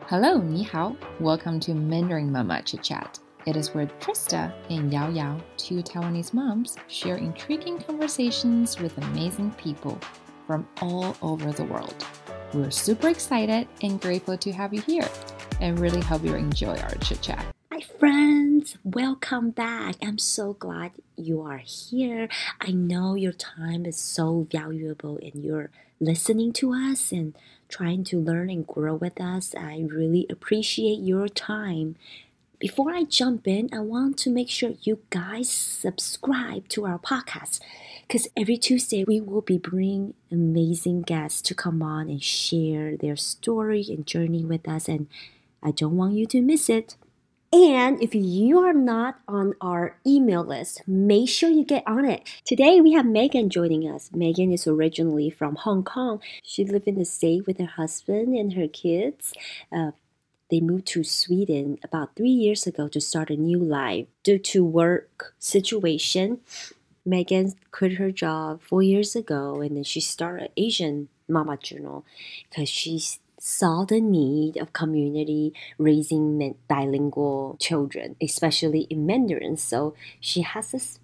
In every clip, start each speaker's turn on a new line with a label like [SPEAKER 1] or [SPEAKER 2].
[SPEAKER 1] Hello, 你好. Welcome to Mandarin Mama Chitchat. It is where Trista and Yao Yao, two Taiwanese moms, share intriguing conversations with amazing people from all over the world. We're super excited and grateful to have you here and really hope you enjoy our chit-chat.
[SPEAKER 2] Hi friends, welcome back. I'm so glad you are here. I know your time is so valuable and you're listening to us and trying to learn and grow with us. I really appreciate your time. Before I jump in, I want to make sure you guys subscribe to our podcast because every Tuesday we will be bringing amazing guests to come on and share their story and journey with us, and I don't want you to miss it. And if you are not on our email list, make sure you get on it. Today we have Meagan joining us. Meagan is originally from Hong Kong. She lived in the States with her husband and her kids. They moved to Sweden about 3 years ago to start a new life. Due to work situation, Meagan quit her job 4 years ago, and then she started Asian Mama Journal because she saw the need of community raising bilingual children, especially in Mandarin. So she has this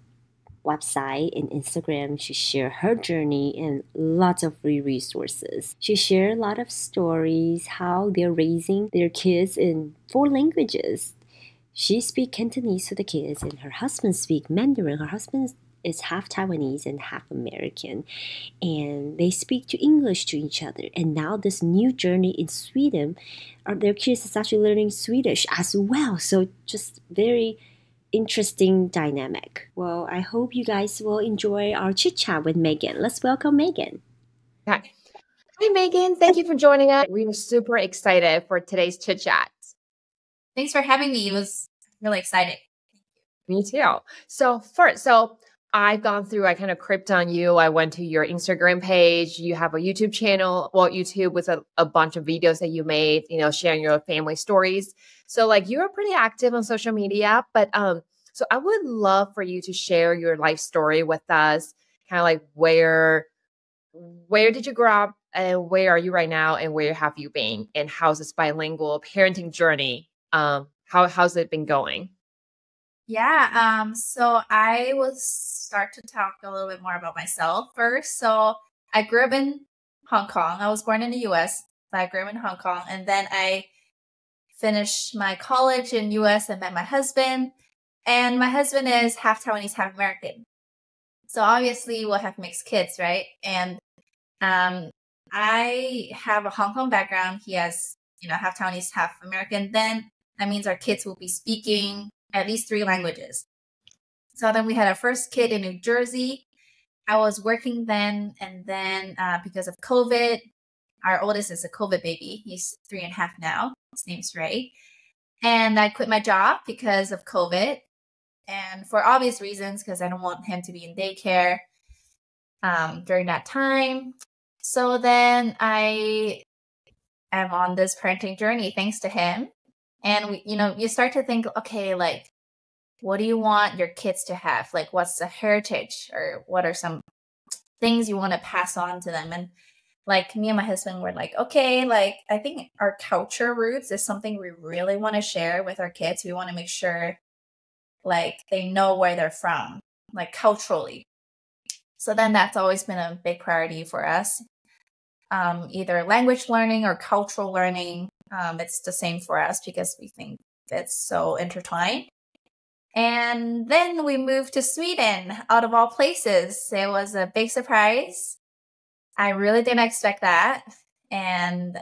[SPEAKER 2] website and Instagram. She shared her journey and lots of free resources. She shared a lot of stories, how they're raising their kids in 4 languages. She speaks Cantonese to the kids and her husband speaks Mandarin. Her husband is half Taiwanese and half American, and they speak to English to each other. And now this new journey in Sweden, their kids is actually learning Swedish as well. So just very interesting dynamic. Well, I hope you guys will enjoy our chit chat with Meagan. Let's welcome Meagan.
[SPEAKER 3] Hi, Meagan. Thank you for joining us. We are super excited for today's chit chat.
[SPEAKER 4] Thanks for having me. It was really exciting.
[SPEAKER 3] Me too. So I've gone through, I kind of creeped on you. I went to your Instagram page. You have a YouTube channel, YouTube with a bunch of videos that you made, sharing your family stories. So you're pretty active on social media, but so I would love for you to share your life story with us, kind of where did you grow up and where are you right now and where have you been and how's this bilingual parenting journey? How's it been going?
[SPEAKER 4] Yeah, so I will start to talk a little bit more about myself first. So I grew up in Hong Kong. I was born in the US, but I grew up in Hong Kong. And then I finished my college in US and met my husband. And my husband is half Taiwanese, half American. So obviously we'll have mixed kids, right? And I have a Hong Kong background. He has, half Taiwanese, half American. Then that means our kids will be speaking at least 3 languages. So then we had our first kid in New Jersey. I was working then, and then because of COVID, our oldest is a COVID baby. He's 3.5 now. His name's Ray. And I quit my job because of COVID, and for obvious reasons, because I don't want him to be in daycare during that time. So then I am on this parenting journey thanks to him. And, you start to think, okay, what do you want your kids to have? What's the heritage or what are some things you want to pass on to them? And me and my husband were okay, I think our culture roots is something we really want to share with our kids. We want to make sure they know where they're from, culturally. So then that's always been a big priority for us. Either language learning or cultural learning. It's the same for us because we think it's so intertwined. And then we moved to Sweden, out of all places. It was a big surprise. I really didn't expect that. And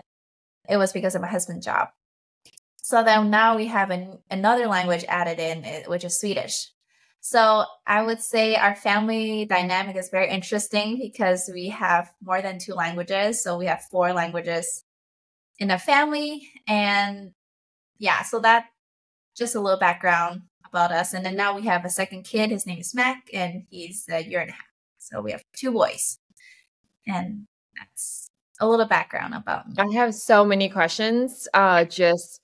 [SPEAKER 4] it was because of my husband's job. So then now we have another language added in, which is Swedish. So I would say our family dynamic is very interesting because we have more than 2 languages. So we have 4 languages in a family. And yeah, so that just a little background about us. And then now we have a second kid. His name is Mac, and he's 1.5 years. So we have 2 boys. And that's a little background about me.
[SPEAKER 3] I have so many questions. Just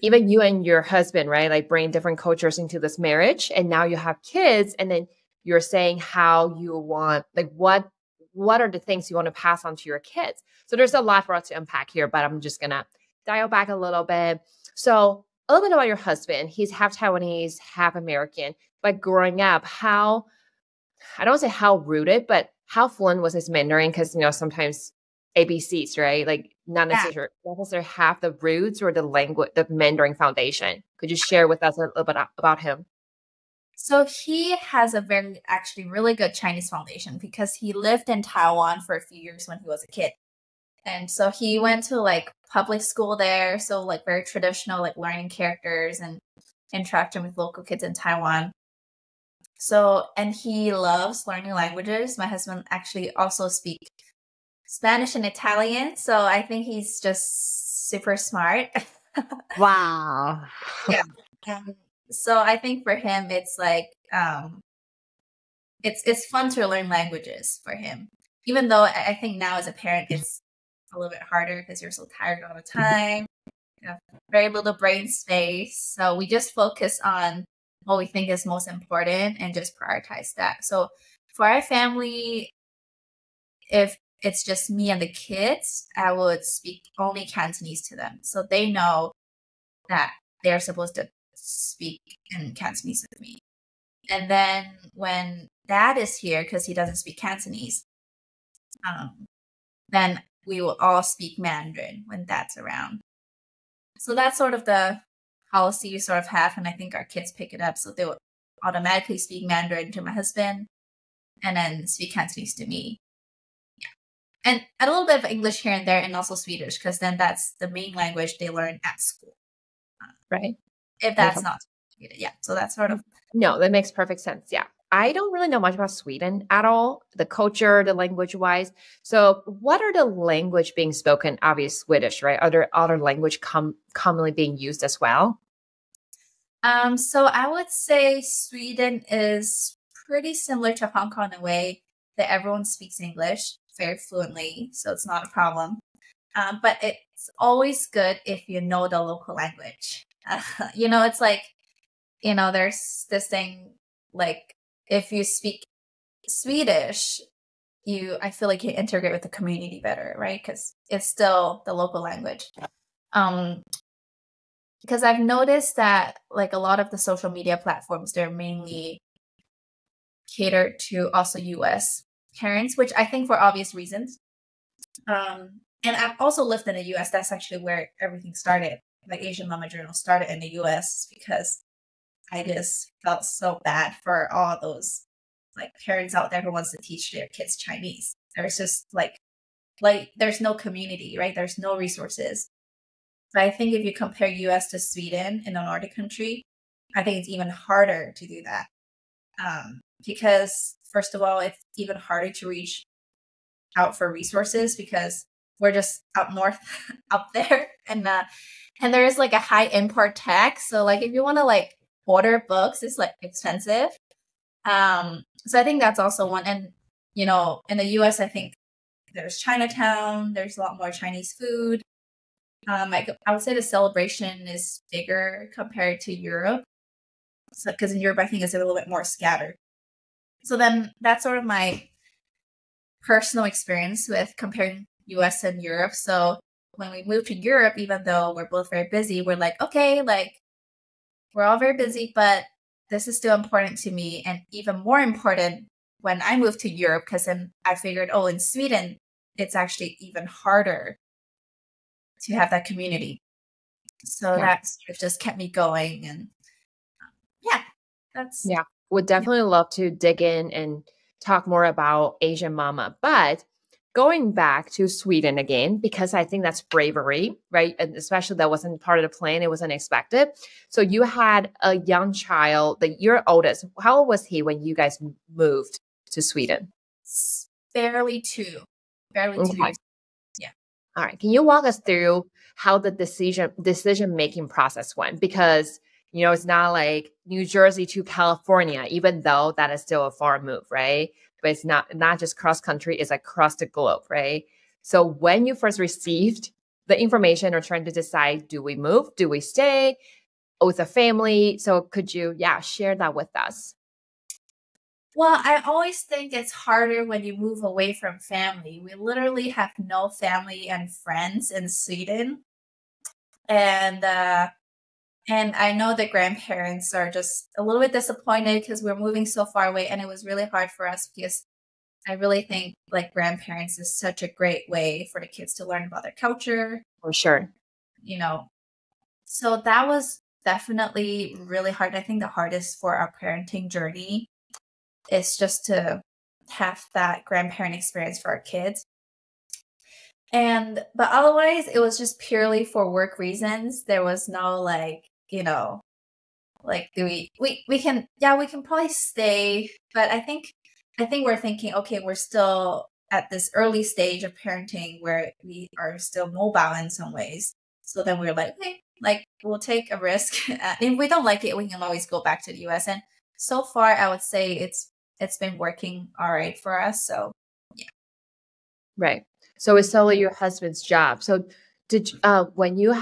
[SPEAKER 3] even you and your husband, right? Bring different cultures into this marriage, and now you have kids, and then you're saying how you want, what are the things you want to pass on to your kids? So there's a lot for us to unpack here, but I'm just gonna dial back a little bit. So a little bit about your husband. He's half Taiwanese, half American. But growing up, how, I don't say how rooted, but how fluent was his Mandarin? Because, sometimes ABCs, right? Like not necessarily have the roots or the language, the Mandarin foundation. Could you share with us a little bit about him?
[SPEAKER 4] So he has a actually really good Chinese foundation because he lived in Taiwan for a few years when he was a kid. And so he went to like public school there. So like very traditional, like learning characters and interacting with local kids in Taiwan. So, and he loves learning languages. My husband actually also speaks Spanish and Italian. So I think he's just super smart.
[SPEAKER 2] Wow.
[SPEAKER 4] Yeah. So I think for him, it's like, it's fun to learn languages for him. Even though I think now as a parent, it's a little bit harder because you're so tired all the time. You have very little brain space. So we just focus on what we think is most important and just prioritize that. So for our family, if it's just me and the kids, I would speak only Cantonese to them. So they know that they're supposed to speak in Cantonese with me. And then when dad is here, because he doesn't speak Cantonese, then we will all speak Mandarin when dad's around. So that's sort of the policy we sort of have, and I think our kids pick it up. So they will automatically speak Mandarin to my husband and then speak Cantonese to me. Yeah. And a little bit of English here and there, and also Swedish, because then that's the main language they learn at school.
[SPEAKER 3] Right.
[SPEAKER 4] If that's not, yeah. So that's sort of.
[SPEAKER 3] No, that makes perfect sense. Yeah. I don't really know much about Sweden at all, the culture, the language wise. So what are the language being spoken? Obviously Swedish, right? Are there other language commonly being used as well?
[SPEAKER 4] So I would say Sweden is pretty similar to Hong Kong in a way that everyone speaks English very fluently. So it's not a problem. But it's always good if you know the local language. It's like, there's this thing like, if you speak Swedish, I feel like you integrate with the community better, right? Because it's still the local language. Because I've noticed that like a lot of the social media platforms, they're mainly catered to also US parents, which I think for obvious reasons. And I've also lived in the US. That's actually where everything started. Like Asian Mama Journal started in the US because I just felt so bad for all those like parents out there who wants to teach their kids Chinese. There's just like there's no community, right? There's no resources. But I think if you compare US to Sweden in a Nordic country, I think it's even harder to do that. Because first of all, it's even harder to reach out for resources because we're just up north, up there. And there is like a high import tax. So like if you want to like order books, it's like expensive. So I think that's also one. And, in the US, I think there's Chinatown, there's a lot more Chinese food. I would say the celebration is bigger compared to Europe. So, because in Europe, I think it's a little bit more scattered. So then that's sort of my personal experience with comparing US and Europe. So when we moved to Europe, even though we're both very busy, we're like, okay, like we're all very busy, but this is still important to me. And even more important when I moved to Europe, because then I figured, in Sweden, it's actually even harder to have that community. So that sort of just kept me going. And
[SPEAKER 3] would definitely love to dig in and talk more about Asian Mama. But going back to Sweden again, because I think that's bravery, right? And especially that wasn't part of the plan. It was unexpected. So you had a young child, your oldest. How old was he when you guys moved to Sweden?
[SPEAKER 4] Barely two years. Yeah.
[SPEAKER 3] All right. Can you walk us through how the decision-making process went? Because, it's not like New Jersey to California, even though that is still a far move, right? But it's not just cross country, it's across the globe, right? So when you first received the information or trying to decide, do we move? Do we stay with a family? So could you, share that with us?
[SPEAKER 4] Well, I always think it's harder when you move away from family. We literally have no family and friends in Sweden. And I know the grandparents are just a little bit disappointed because we're moving so far away, and it was really hard for us because I really think like grandparents is such a great way for the kids to learn about their culture.
[SPEAKER 3] For sure.
[SPEAKER 4] You know, so that was definitely really hard. I think the hardest for our parenting journey is just to have that grandparent experience for our kids. But otherwise, it was just purely for work reasons. There was no like, like we can probably stay, but I think we're thinking, okay, we're still at this early stage of parenting where we are still mobile in some ways. So then we're like, okay, like we'll take a risk. If we don't like it, we can always go back to the US. And so far, I would say it's been working all right for us. So yeah.
[SPEAKER 3] Right. So it's solely your husband's job. So when you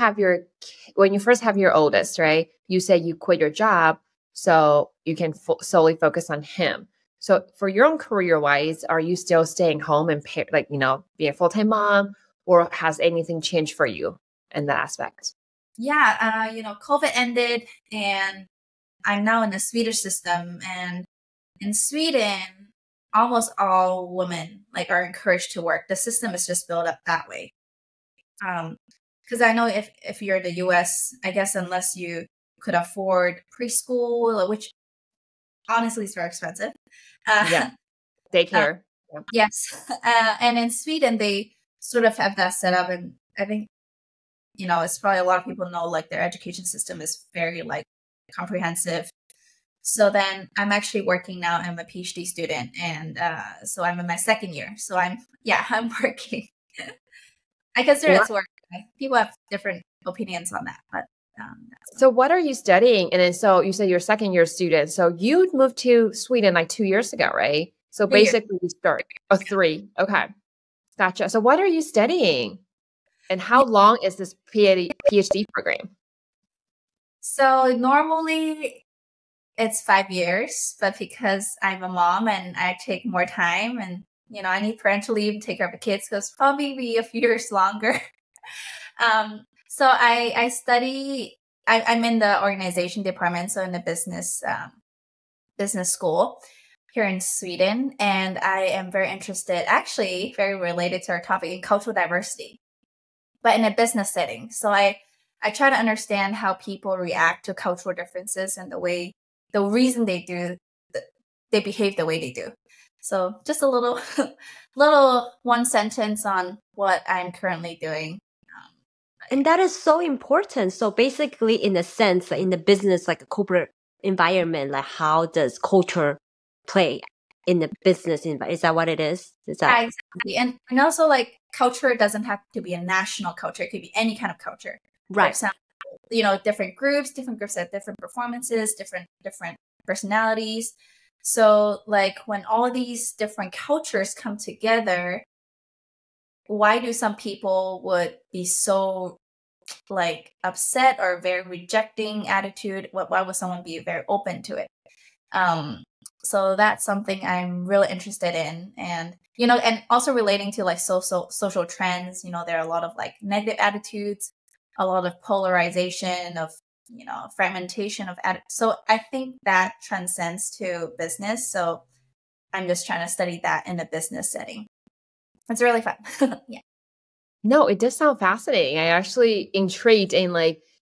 [SPEAKER 3] first have your oldest, right? You say you quit your job so you can solely focus on him. So for your own career-wise, are you still staying home and being a full-time mom, or has anything changed for you in that aspect?
[SPEAKER 4] Yeah, COVID ended, and I'm now in the Swedish system, and in Sweden, almost all women are encouraged to work. The system is just built up that way. Because I know if you're in the US, I guess unless you could afford preschool, which honestly is very expensive.
[SPEAKER 3] Yeah, daycare.
[SPEAKER 4] Yes, and in Sweden they sort of have that set up, and I think it's probably a lot of people know their education system is very comprehensive. So then I'm actually working now. I'm a PhD student, and so I'm in my second year. So I'm working. I consider it work. People have different opinions on that, but
[SPEAKER 3] so what are you studying? And then so you said you're a second year student. So you moved to Sweden 2 years ago, right? So basically you start 3. Okay, gotcha. So what are you studying, and how long is this PhD program?
[SPEAKER 4] So normally it's 5 years, but because I'm a mom and I take more time, and I need parental leave to take care of the kids, so it's probably be a few years longer. So I study. I'm in the organization department, so in the business school here in Sweden, and I am very interested, actually very related to our topic, in cultural diversity, but in a business setting. So I try to understand how people react to cultural differences and the reason they behave the way they do. So just a little one sentence on what I'm currently doing.
[SPEAKER 2] And that is so important. So basically, in a sense, in the business, a corporate environment, how does culture play in the business environment? Is that what it is?
[SPEAKER 4] Yeah, exactly. And also culture doesn't have to be a national culture. It could be any kind of culture.
[SPEAKER 2] Right.
[SPEAKER 4] For example, different groups have different performances, different personalities. So when all of these different cultures come together, why do some people would be so upset or very rejecting attitude? Why would someone be very open to it? So that's something I'm really interested in, and and also relating to social trends. There are a lot of negative attitudes, a lot of polarization of fragmentation of attitudes. So I think that transcends to business. So I'm just trying to study that in a business setting. It's really fun. Yeah.
[SPEAKER 3] No, it does sound fascinating. I actually intrigued in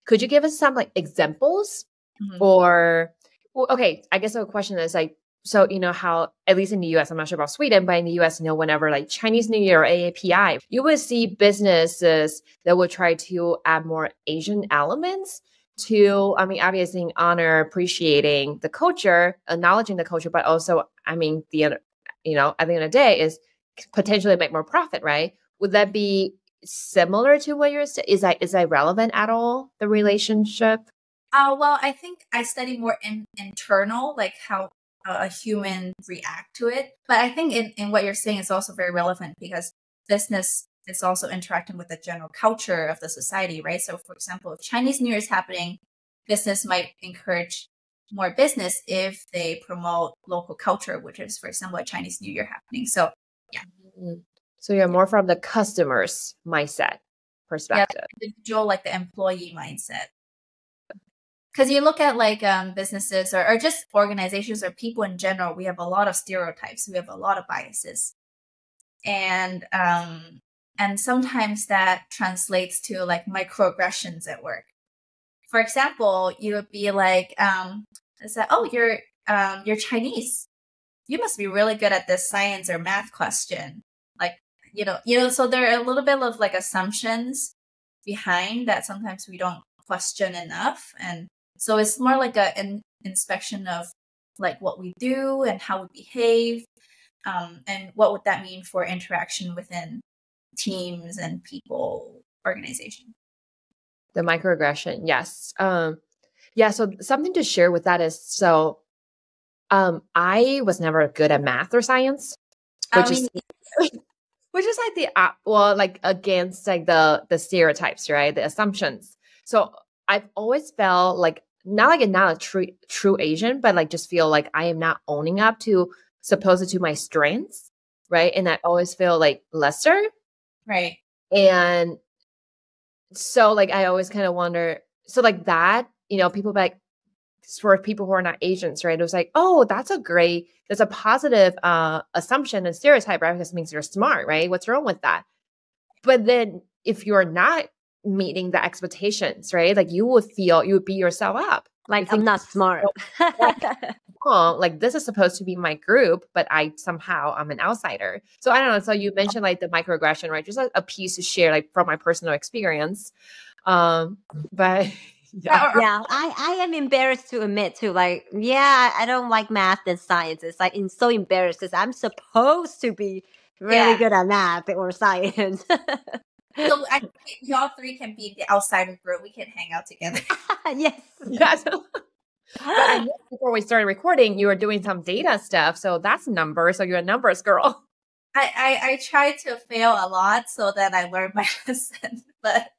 [SPEAKER 3] could you give us some examples?
[SPEAKER 4] Mm-hmm.
[SPEAKER 3] Or, well, okay, I guess the question is so how, at least in the US, I'm not sure about Sweden, but in the US, whenever Chinese New Year or AAPI, you would see businesses that would try to add more Asian elements to, obviously honor, appreciating the culture, acknowledging the culture, but also, at the end of the day is potentially make more profit, right? Would that be similar to what you're saying? Is that relevant at all, the relationship?
[SPEAKER 4] Well, I think I study more internal, how a human react to it. But I think in what you're saying is also very relevant, because business is also interacting with the general culture of the society, right? So for example, if Chinese New Year is happening, business might encourage more business if they promote local culture, which is, for example, a Chinese New Year happening. So yeah.
[SPEAKER 3] So you're more from the customer's mindset. perspective.
[SPEAKER 4] Individual, like the employee mindset. Because you look at like businesses or just organizations or people in general, we have a lot of stereotypes. We have a lot of biases. And sometimes that translates to like microaggressions at work. For example, you would be like, oh, you're Chinese. You must be really good at this science or math question. Like, so there are a little bit of like assumptions behind that sometimes we don't question enough. And so it's more like an inspection of like what we do and how we behave. And what would that mean for interaction within teams and people, organization?
[SPEAKER 3] The microaggression, yes. Yeah, so something to share with that is, so I was never good at math or science, which is like like against like the stereotypes, right? The assumptions. So I've always felt like not a true Asian, but like just feel like I am not owning up to supposed to my strengths, right? And I always feel like lesser.
[SPEAKER 4] Right.
[SPEAKER 3] And so like I always kind of wonder, so like that, people like, for people who are not Asians, right? It was like, oh, that's a positive assumption and stereotype, right? Because it means you're smart, right? What's wrong with that? But then if you're not meeting the expectations, right? Like you would beat yourself up.
[SPEAKER 2] Like, I'm not smart.
[SPEAKER 3] Like this is supposed to be my group, but I'm an outsider. So I don't know. So you mentioned like the microaggression, right? Just a piece to share like from my personal experience. But
[SPEAKER 2] yeah, I am embarrassed to admit to like, I don't like math and science. It's like, I'm so embarrassed because I'm supposed to be really good at math or science.
[SPEAKER 4] So I think y'all three can be the outsider group. We can hang out together.
[SPEAKER 2] Yes.
[SPEAKER 3] Yes. But I know before we started recording, you were doing some data stuff. So that's numbers. So you're a numbers girl.
[SPEAKER 4] I try to fail a lot so that I learn my lesson. But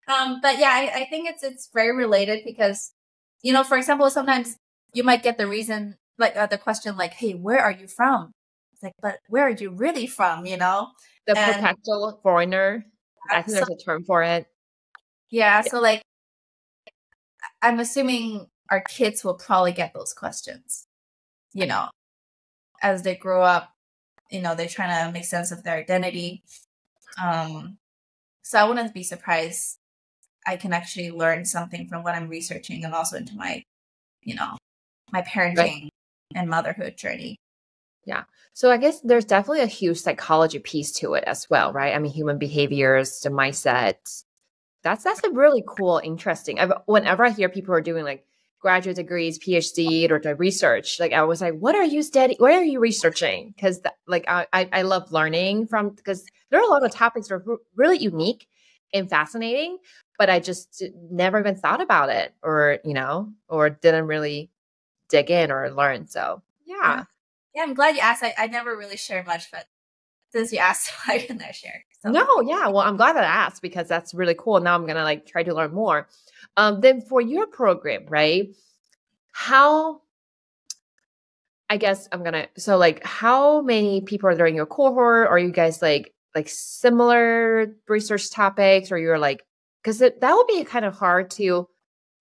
[SPEAKER 4] yeah, I think it's very related because, for example, sometimes you might get the reason, like the question, like, hey, where are you from? It's like, but where are you really from?
[SPEAKER 3] The perpetual foreigner. I think there's a term for it.
[SPEAKER 4] Yeah. So like, I'm assuming our kids will probably get those questions, as they grow up, they're trying to make sense of their identity. So I wouldn't be surprised. I can actually learn something from what I'm researching and also into my, my parenting and motherhood journey.
[SPEAKER 3] Yeah. So I guess there's definitely a huge psychology piece to it as well, right? I mean, human behaviors, the mindset. That's a really cool, interesting. Whenever I hear people are doing like graduate degrees, PhD, or the research, like I was like, what are you studying? What are you researching? Because like I love learning because there are a lot of topics that are really unique and fascinating, but I just never even thought about it or didn't really dig in or learn. So yeah.
[SPEAKER 4] Yeah, I'm glad you asked. I never really share much, but since you asked, I can share. So.
[SPEAKER 3] No, yeah. Well, I'm glad that I asked because that's really cool. Now I'm gonna like try to learn more. Then for your program, right? How many people are there in your cohort? Are you guys like similar research topics, or you're like, because that would be kind of hard to,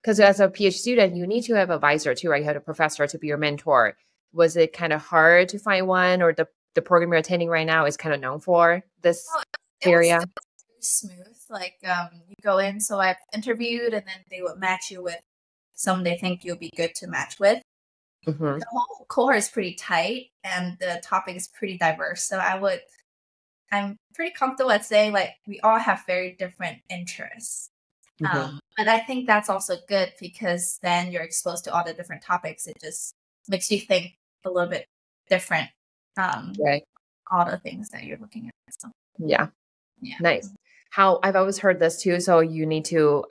[SPEAKER 3] because as a PhD student, you need to have an advisor too, right? You have a professor to be your mentor. Was it kind of hard to find one, or the program you're attending right now is kind of known for this area?
[SPEAKER 4] It was smooth. Like you go in, so I've interviewed, and then they would match you with someone they think you'll be good to match with. Mm-hmm. The whole cohort is pretty tight, and the topic is pretty diverse. So I'm pretty comfortable at saying like we all have very different interests. Mm-hmm. And I think that's also good because then you're exposed to all the different topics. It just makes you think a little bit different. Right. All the things that you're looking at. So.
[SPEAKER 3] Yeah. Nice. How I've always heard this too. So you need to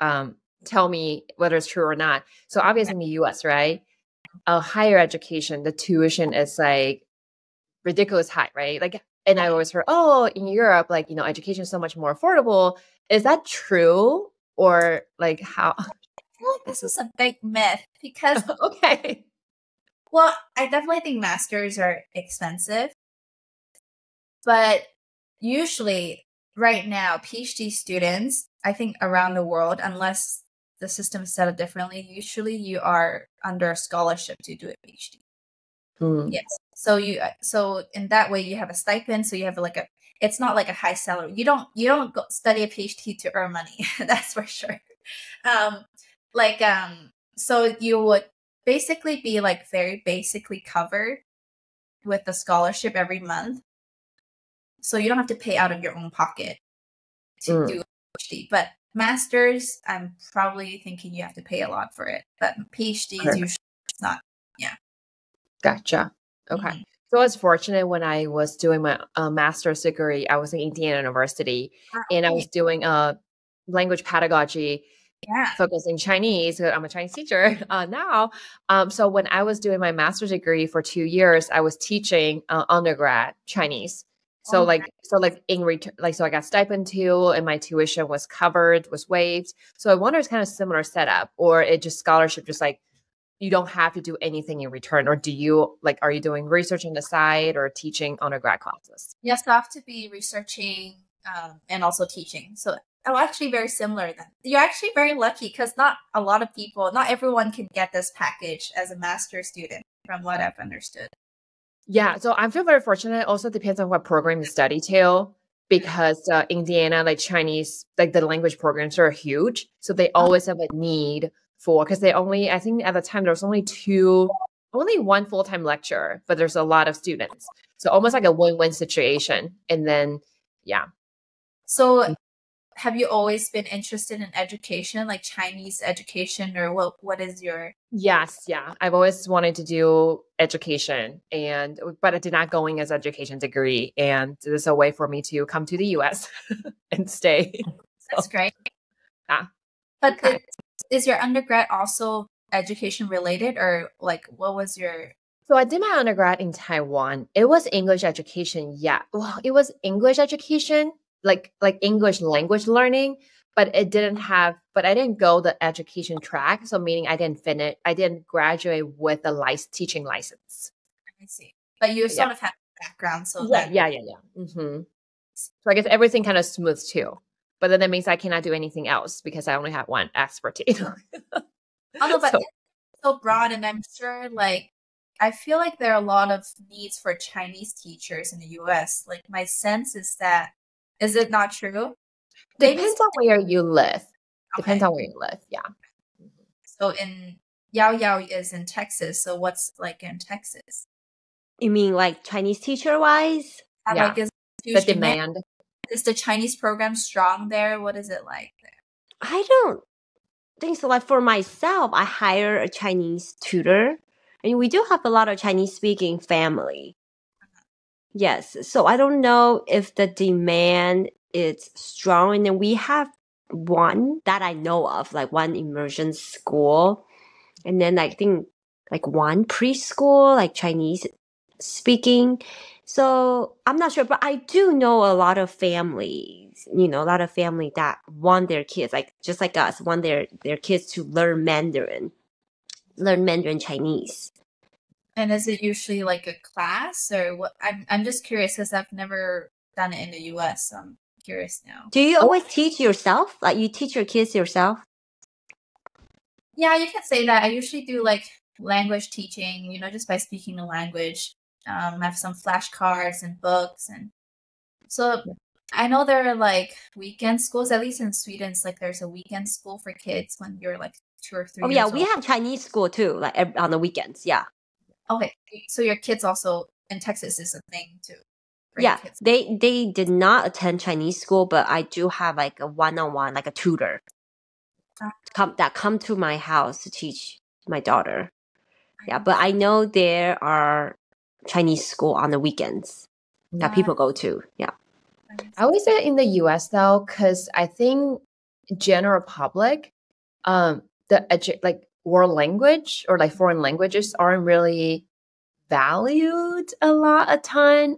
[SPEAKER 3] tell me whether it's true or not. So obviously in the US, right? Higher education, the tuition is like ridiculous high, right? Like, and I always heard, in Europe, like, education is so much more affordable. Is that true? Or like how?
[SPEAKER 4] I feel like this is a big myth because
[SPEAKER 3] okay.
[SPEAKER 4] Well, I definitely think masters are expensive, but usually right now, PhD students, I think around the world, unless the system is set up differently, usually you are under a scholarship to do a PhD. Yes. So in that way you have a stipend. So you have like it's not like a high salary. You don't go study a PhD to earn money. That's for sure. Um, so you would basically be like very basically covered with the scholarship every month. So you don't have to pay out of your own pocket to do a PhD. But masters, I'm probably thinking you have to pay a lot for it. But PhDs usually it's not. Yeah.
[SPEAKER 3] Gotcha. Okay. So I was fortunate when I was doing my master's degree. I was in Indiana University, and I was doing language pedagogy, focusing Chinese. I'm a Chinese teacher now. So when I was doing my master's degree for 2 years, I was teaching undergrad Chinese. So in return, so I got stipend too, and my tuition was covered, was waived. So I wonder it's kind of similar setup, or it just scholarship, just like you don't have to do anything in return, or do you are you doing research on the side or teaching undergrad classes?
[SPEAKER 4] Yes, I have to be researching and also teaching. So actually very similar then. You're actually very lucky because not a lot of people, not everyone can get this package as a master's student from what I've understood.
[SPEAKER 3] Yeah, so I feel very fortunate. It also depends on what program you study too, because Indiana, Chinese, the language programs are huge. So they always have a need for, because I think at the time there was only one full-time lecturer, but there's a lot of students. So almost like a win-win situation. And then, yeah.
[SPEAKER 4] So have you always been interested in education, like Chinese education, or what is your?
[SPEAKER 3] Yes, yeah. I've always wanted to do education, but I did not go in as education degree. And this is a way for me to come to the US and stay.
[SPEAKER 4] That's great.
[SPEAKER 3] Yeah.
[SPEAKER 4] But is your undergrad also education related, or what was your?
[SPEAKER 3] So I did my undergrad in Taiwan. It was English education. Yeah. Well, it was English education, like English language learning, but I didn't go the education track. So meaning I didn't graduate with a teaching license.
[SPEAKER 4] I see. But you sort of have a background. So
[SPEAKER 3] yeah. Mm-hmm. So I guess everything kind of smooth too. But then that means I cannot do anything else because I only have one expertise.
[SPEAKER 4] Although, but it's so broad, and I'm sure, I feel like there are a lot of needs for Chinese teachers in the U.S. My sense is that, is it not true?
[SPEAKER 3] Depends on where you live. Depends on where you live, yeah.
[SPEAKER 4] So in Yao Yao is in Texas. So what's in Texas?
[SPEAKER 2] You mean Chinese teacher wise?
[SPEAKER 3] Yeah. The demand.
[SPEAKER 4] Is the Chinese program strong there? What is it like there?
[SPEAKER 2] I don't think so. For myself, I hire a Chinese tutor. And we do have a lot of Chinese speaking family. Yes. So I don't know if the demand is strong. And then we have one that I know of, one immersion school. And then I think one preschool, Chinese speaking. So I'm not sure, but I do know a lot of families, a lot of family that want their kids, just like us, want their kids to learn Mandarin Chinese.
[SPEAKER 4] And is it usually a class or what? I'm just curious because I've never done it in the US. So I'm curious now.
[SPEAKER 2] Do you always teach yourself? You teach your kids yourself?
[SPEAKER 4] Yeah, you can say that. I usually do language teaching, just by speaking the language. I have some flashcards and books, and so I know there are weekend schools. At least in Sweden, it's there's a weekend school for kids when you're 2 or 3 years
[SPEAKER 2] yeah,
[SPEAKER 4] old.
[SPEAKER 2] we have Chinese school too, on the weekends. Yeah.
[SPEAKER 4] Okay, so your kids also in Texas is a thing too.
[SPEAKER 2] Yeah, they did not attend Chinese school, but I do have a one-on-one, a tutor that come to my house to teach my daughter. Yeah, but I know there are Chinese school on the weekends that people go to. Yeah.
[SPEAKER 3] I always say in the US though, because I think general public, world language or foreign languages aren't really valued a ton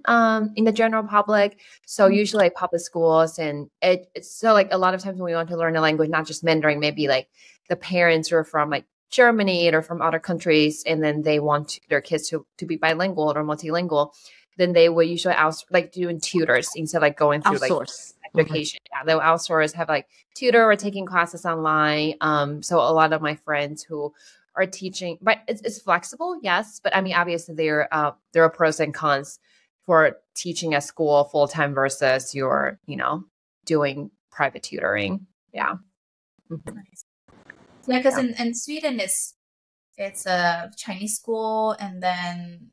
[SPEAKER 3] in the general public. So usually public schools, and it's so a lot of times when we want to learn a language, not just Mandarin, maybe the parents are from Germany or from other countries, and then they want their kids to be bilingual or multilingual, then they would usually doing tutors instead of going through
[SPEAKER 2] outsource.
[SPEAKER 3] education. Yeah, they'll outsource, have like tutor or taking classes online. So a lot of my friends who are teaching, but it's flexible, yes. But I mean, obviously there are pros and cons for teaching at school full time versus your, doing private tutoring. Yeah. Mhm.
[SPEAKER 4] Nice. Yeah, because
[SPEAKER 3] Yeah.
[SPEAKER 4] in Sweden it's a Chinese school, and then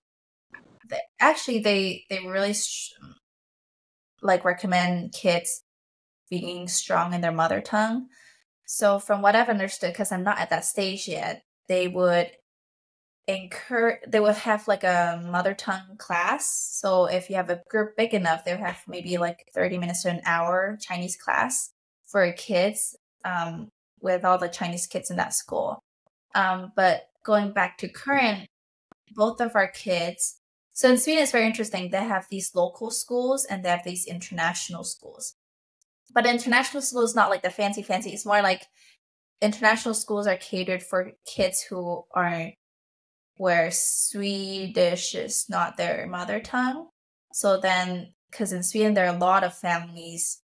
[SPEAKER 4] they really like recommend kids being strong in their mother tongue. So from what I've understood, because I'm not at that stage yet, they would have like a mother tongue class. So if you have a group big enough, they'll have maybe like 30 minutes to an hour Chinese class for kids, with all the Chinese kids in that school. But going back to current, both of our kids, so in Sweden it's very interesting. They have these local schools and they have these international schools. But international school is not like the fancy. It's more like international schools are catered for kids who are where Swedish is not their mother tongue. So then, because in Sweden there are a lot of families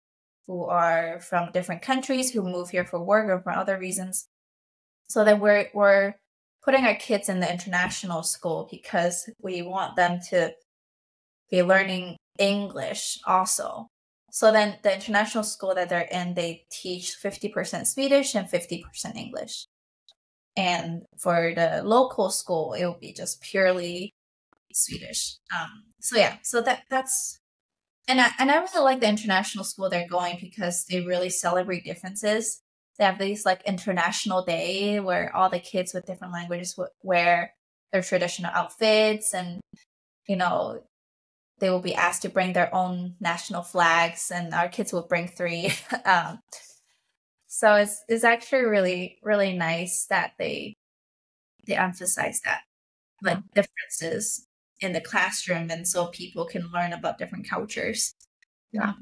[SPEAKER 4] who are from different countries who move here for work or for other reasons. So then we're putting our kids in the international school because we want them to be learning English also. So then the international school that they're in, they teach 50% Swedish and 50% English. And for the local school, it will be just purely Swedish. So that's and I really like the international school they're going because they really celebrate differences. They have these like international day where all the kids with different languages wear their traditional outfits, and they will be asked to bring their own national flags, and our kids will bring 3. So it's actually really, really nice that they emphasize that, like differences in the classroom, and so people can learn about different cultures.
[SPEAKER 3] Yeah.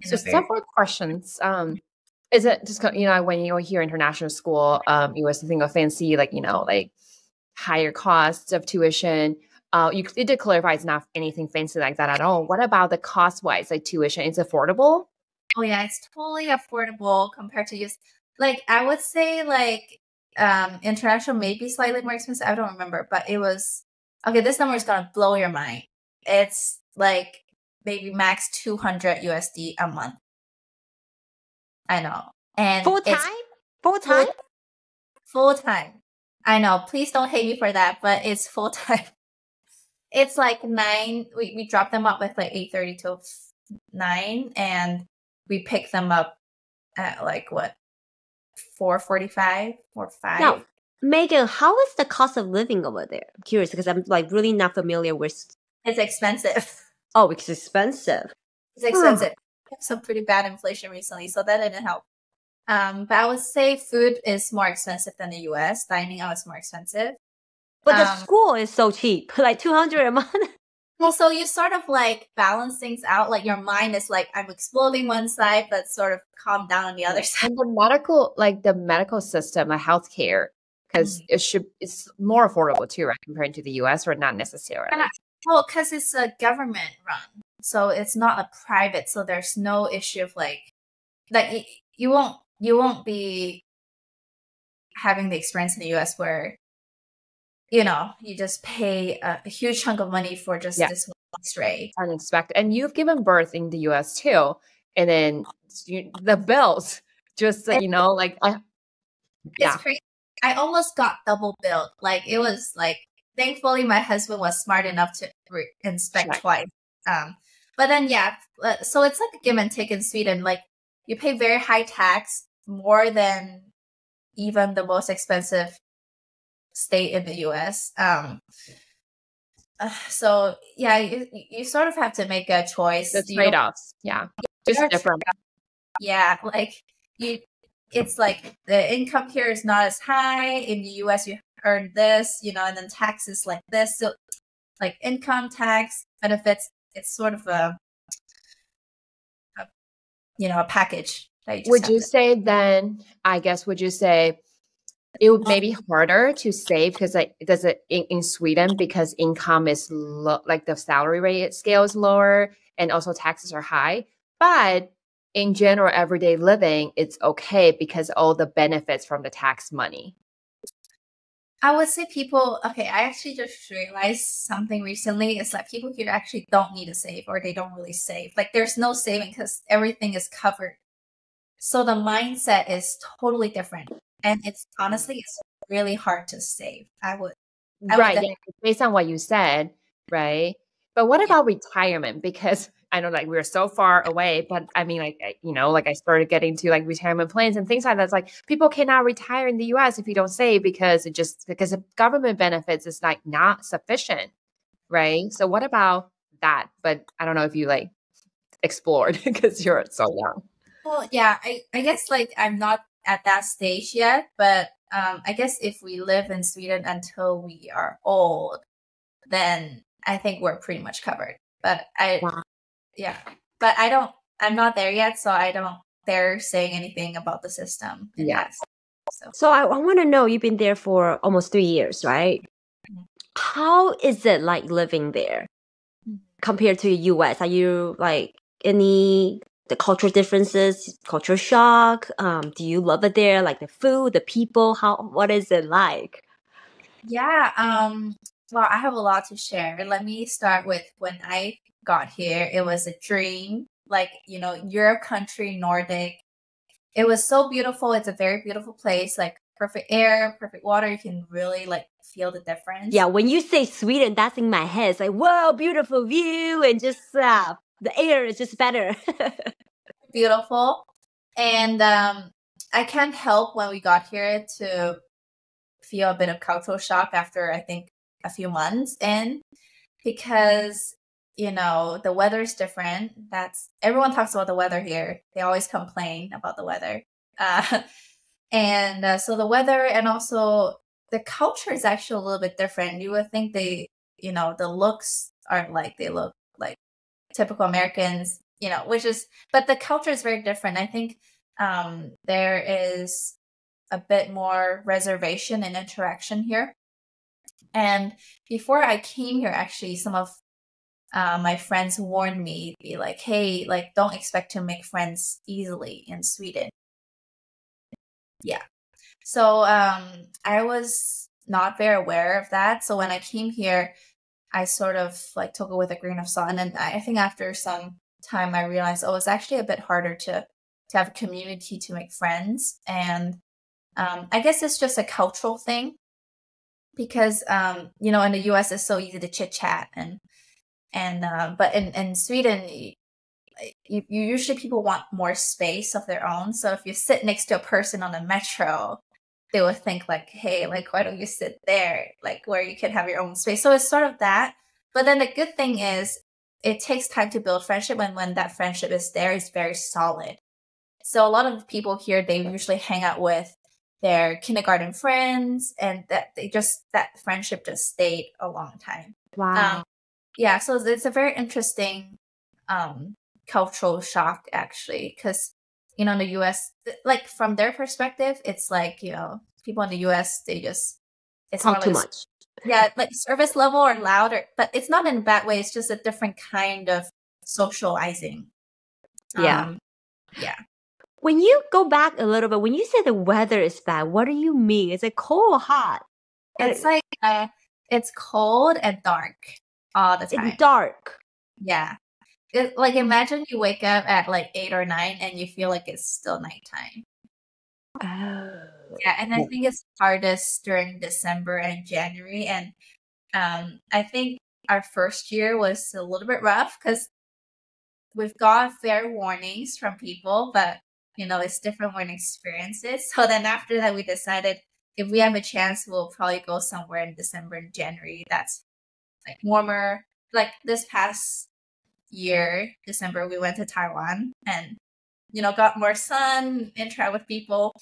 [SPEAKER 3] So several questions. Is it just, when you hear international school, you always think of fancy, like, like higher costs of tuition. You did clarify it's not anything fancy like that at all. What about the cost-wise, like tuition? It's affordable?
[SPEAKER 4] Oh yeah, it's totally affordable compared to just like I would say like international may be slightly more expensive. I don't remember, but it was okay. This number is gonna blow your mind. It's like maybe max 200 USD a month. I know, and
[SPEAKER 2] Full time.
[SPEAKER 4] Full time. I know. Please don't hate me for that, but it's full time. It's like 9. We drop them up with like 8:30 till 9, and we pick them up at like what 4:45 or 5.
[SPEAKER 2] Now, Meagan, how is the cost of living over there? I'm curious because I'm like really not familiar with.
[SPEAKER 4] It's expensive.
[SPEAKER 2] Oh, it's expensive.
[SPEAKER 4] It's expensive. We have some pretty bad inflation recently, so that didn't help. But I would say food is more expensive than the US. Dining out is more expensive.
[SPEAKER 2] But the school is so cheap, like 200 a month.
[SPEAKER 4] Well, so you sort of like balance things out. Like your mind is like, I'm exploding one side, but sort of calm down on the other side.
[SPEAKER 3] And the medical system, the healthcare, because it's more affordable too, right? Compared to the US, or not necessarily.
[SPEAKER 4] Well, because it's a government run, so it's not a private. So there's no issue of like you won't be having the experience in the US where you just pay a huge chunk of money for just this one X-ray.
[SPEAKER 3] Unexpected. And you've given birth in the US too. And then the bills, just, like,
[SPEAKER 4] It's crazy. I almost got double billed. Like, it was like, thankfully my husband was smart enough to inspect twice. But then, so it's like a give and take in Sweden. Like, you pay very high tax, more than even the most expensive state in the US. So yeah, you sort of have to make a choice.
[SPEAKER 3] The trade-offs. Yeah. Just different.
[SPEAKER 4] Yeah, like it's like the income here is not as high. In the US you earn this, and then taxes like this. So like income tax, benefits, it's sort of a package. Would you say
[SPEAKER 3] it would maybe harder to save because in Sweden, because income is like the salary rate scale is lower and also taxes are high, but in general, everyday living, it's okay because all the benefits from the tax money.
[SPEAKER 4] I would say I actually just realized something recently. It's like people here actually don't need to save, or they don't really save. Like there's no saving because everything is covered. So the mindset is totally different. And it's really hard to save.
[SPEAKER 3] Right. Yeah, based on what you said, right? But what about retirement? Because I know like we're so far away, but I mean like, like I started getting to like retirement plans and things like that. It's like people cannot retire in the US if you don't save because because the government benefits is like not sufficient, right? So what about that? But I don't know if you like explored because you're so young.
[SPEAKER 4] Well, yeah, I guess like I'm not at that stage yet, but I guess if we live in Sweden until we are old, then I think we're pretty much covered. But but I'm not there yet, so I don't dare saying anything about the system.
[SPEAKER 3] Yes.
[SPEAKER 2] So I want to know, you've been there for almost 3 years, right?
[SPEAKER 4] Mhm.
[SPEAKER 2] How is it like living there compared to US? Are you like the cultural differences, culture shock? Do you love it there? Like the food, the people, what is it like?
[SPEAKER 4] Yeah, well, I have a lot to share. Let me start with when I got here. It was a dream, like, Europe country, Nordic. It was so beautiful. It's a very beautiful place, like perfect air, perfect water. You can really like feel the difference.
[SPEAKER 2] Yeah, when you say Sweden, that's in my head. It's like, whoa, beautiful view, and just the air is just better.
[SPEAKER 4] Beautiful. And I can't help when we got here to feel a bit of cultural shock after I think a few months in, because the weather's different. Everyone talks about the weather here. They always complain about the weather. So the weather and also the culture is actually a little bit different. You would think the looks aren't like they look like typical Americans, but the culture is very different. I think there is a bit more reservation and interaction here. And before I came here, actually, some of my friends warned me, be like, hey, like, don't expect to make friends easily in Sweden. Yeah. So I was not very aware of that. So when I came here, I sort of like took it with a grain of salt. And then I think after some time, I realized, it's actually a bit harder to have a community, to make friends. And I guess it's just a cultural thing because, in the US, it's so easy to chit chat. But in Sweden, you usually people want more space of their own. So if you sit next to a person on the metro, they would think like, hey, like, why don't you sit there? Like where you can have your own space. So it's sort of that. But then the good thing is it takes time to build friendship. And when that friendship is there, it's very solid. So a lot of the people here, they usually hang out with their kindergarten friends, and that friendship just stayed a long time.
[SPEAKER 2] Wow.
[SPEAKER 4] Yeah. So it's a very interesting cultural shock, actually, because in the US, like from their perspective, it's like, people in the US, they just
[SPEAKER 2] talk too much.
[SPEAKER 4] Yeah, like service level or louder, but it's not in a bad way. It's just a different kind of socializing.
[SPEAKER 2] Yeah.
[SPEAKER 4] Yeah.
[SPEAKER 2] When you go back a little bit, when you say the weather is bad, what do you mean? Is it cold or hot?
[SPEAKER 4] It's like it's cold and dark all the time.
[SPEAKER 2] It's dark.
[SPEAKER 4] Yeah. Like imagine you wake up at like 8 or 9 and you feel like it's still nighttime.
[SPEAKER 2] Oh.
[SPEAKER 4] Yeah, and I think it's hardest during December and January. And I think our first year was a little bit rough because we've got fair warnings from people, but it's different learning experiences. So then after that, we decided if we have a chance, we'll probably go somewhere in December and January that's like warmer. Like this past year, December, we went to Taiwan and got more sun, interact with people.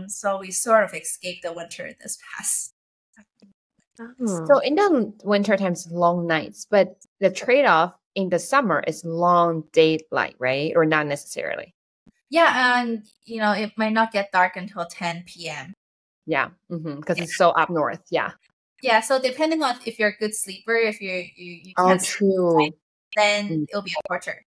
[SPEAKER 4] So we sort of escaped the winter this past.
[SPEAKER 3] So in the winter times, long nights, but the trade-off in the summer is long daylight, right? Or not necessarily.
[SPEAKER 4] Yeah, and it might not get dark until 10 p.m.
[SPEAKER 3] Yeah, because it's so up north. Yeah.
[SPEAKER 4] Yeah, so depending on if you're a good sleeper, if you
[SPEAKER 3] can't
[SPEAKER 4] true, then it'll be a torture.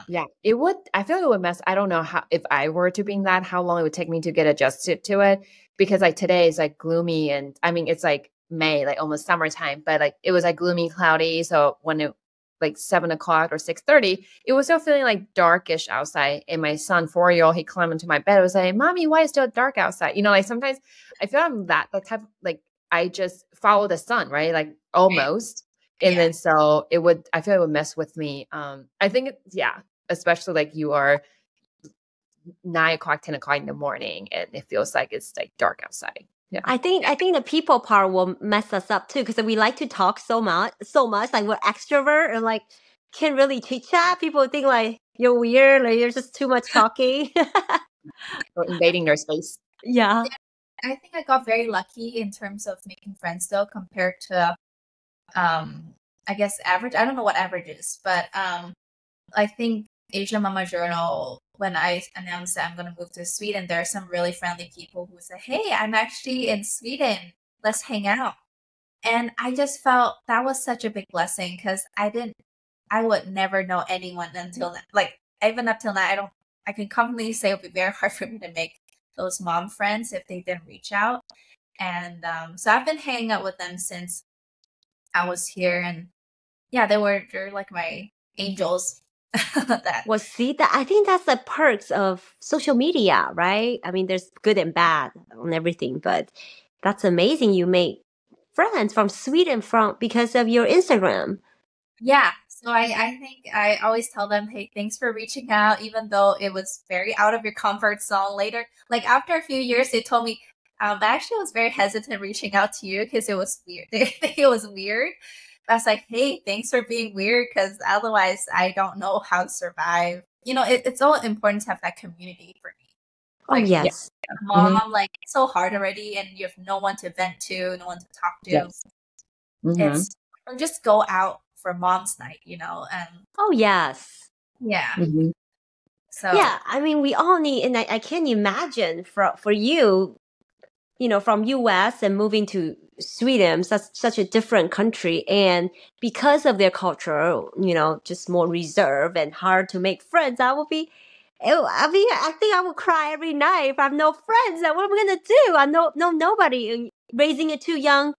[SPEAKER 3] Yeah, it would. I feel it would mess. I don't know how, if I were to be that, how long it would take me to get adjusted to it. Because like today is like gloomy, and I mean, it's like May, like almost summertime, but like it was like gloomy, cloudy. So when it like 7 o'clock or 6:30, it was still feeling like darkish outside. And my son, 4-year-old, he climbed into my bed. I was like, "Mommy, why is it still dark outside?" You know, like sometimes I feel I'm that type of, like I just follow the sun, right? Like almost. And
[SPEAKER 4] Yeah.
[SPEAKER 3] then so it would, I feel it would mess with me. I think, yeah, especially like you are 9 o'clock, 10 o'clock in the morning, and it feels like it's like dark outside. Yeah.
[SPEAKER 5] I think the people part will mess us up too, because we like to talk so much, like we're extrovert and like can't really chit chat. People think like you're weird, like you're just too much talking.
[SPEAKER 3] Or invading their space.
[SPEAKER 5] Yeah.
[SPEAKER 4] I think I got very lucky in terms of making friends though, compared to I guess average. I don't know what average is, but I think Asian Mama Journal, when I announced that I'm going to move to Sweden, there are some really friendly people who say, "Hey, I'm actually in Sweden. Let's hang out." And I just felt that was such a big blessing, because I would never know anyone until now. Like even up till now, I can confidently say it would be very hard for me to make those mom friends if they didn't reach out. And so I've been hanging out with them since I was here, and yeah, they're like my angels.
[SPEAKER 5] Well, see, that I think that's the perks of social media, right? I mean, there's good and bad on everything, but that's amazing. You made friends from Sweden because of your Instagram.
[SPEAKER 4] Yeah. So I think I always tell them, "Hey, thanks for reaching out," even though it was very out of your comfort zone. Later, like after a few years, they told me, I actually was very hesitant reaching out to you because it was weird. They think it was weird. I was like, "Hey, thanks for being weird, because otherwise I don't know how to survive." You know, it's so important to have that community for me.
[SPEAKER 5] Oh,
[SPEAKER 4] Like,
[SPEAKER 5] yes.
[SPEAKER 4] mom, like it's so hard already, and you have no one to vent to, no one to talk to.
[SPEAKER 3] Yes.
[SPEAKER 4] It's or just go out for mom's night, you know, and
[SPEAKER 5] Oh, yes.
[SPEAKER 4] yeah.
[SPEAKER 3] Mhm.
[SPEAKER 4] So
[SPEAKER 5] Yeah, I mean, we all need, and I can't imagine for you, you know, from US and moving to Sweden, such a different country, and because of their culture, you know, just more reserved and hard to make friends. I mean, I think I would cry every night if I have no friends. What am I gonna do? I know nobody. And raising a 2 young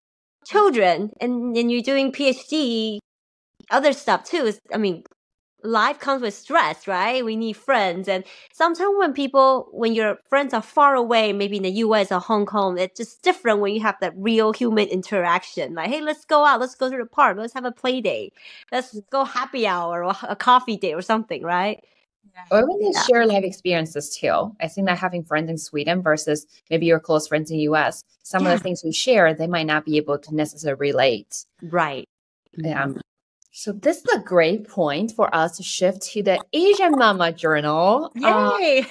[SPEAKER 5] children, and you're doing PhD, other stuff too. I mean, life comes with stress, right? We need friends. And sometimes when your friends are far away, maybe in the US or Hong Kong, it's just different when you have that real human interaction. Like, hey, let's go out, let's go to the park, let's have a play day, let's go happy hour or a coffee day or something, right?
[SPEAKER 3] Or when they share life experiences too. I think that having friends in Sweden versus maybe your close friends in the US, some of the things we share, they might not be able to necessarily relate.
[SPEAKER 5] Right.
[SPEAKER 3] Yeah. So this is a great point for us to shift to the Asian Mama Journal.
[SPEAKER 5] Yay!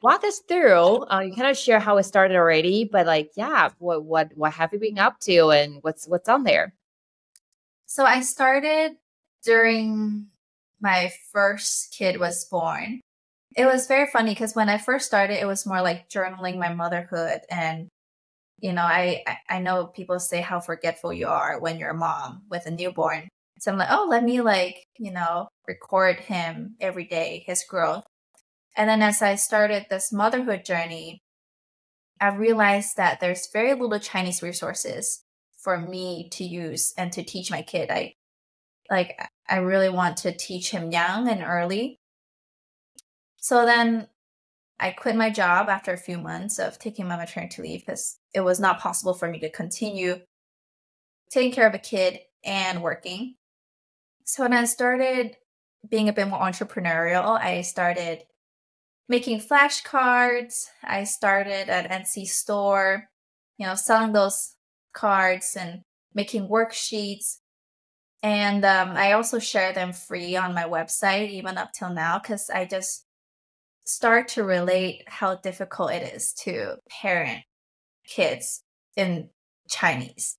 [SPEAKER 3] Walk us through. You kind of share how it started already, but like, yeah, what have you been up to, and what's on there?
[SPEAKER 4] So I started during my first kid was born. It was very funny because when I first started, it was more like journaling my motherhood. And, you know, I know people say how forgetful you are when you're a mom with a newborn. So I'm like, oh, let me like, you know, record him every day, his growth. And then as I started this motherhood journey, I realized that there's very little Chinese resources for me to use and to teach my kid. I really want to teach him young and early. So then I quit my job after a few months of taking my maternity leave, because it was not possible for me to continue taking care of a kid and working. So when I started being a bit more entrepreneurial, I started making flashcards. I started at NC store, you know, selling those cards and making worksheets. And I also share them free on my website, even up till now, because I just start to relate how difficult it is to parent kids in Chinese,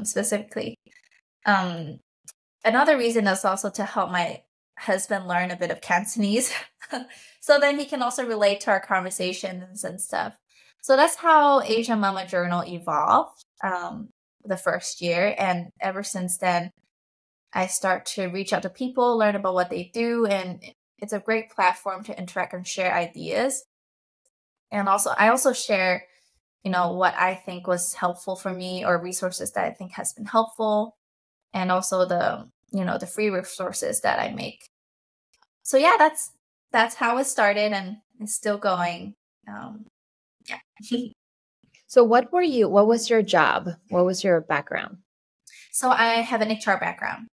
[SPEAKER 4] specifically. Another reason is also to help my husband learn a bit of Cantonese, so then he can also relate to our conversations and stuff. So that's how Asian Mama Journal evolved the first year. And ever since then, I start to reach out to people, learn about what they do. And it's a great platform to interact and share ideas. And also, I also share, what I think was helpful for me or resources that I think has been helpful, and also the free resources that I make. So yeah, that's how it started, and it's still going. Yeah.
[SPEAKER 3] So what was your job? What was your background?
[SPEAKER 4] So I have an HR background.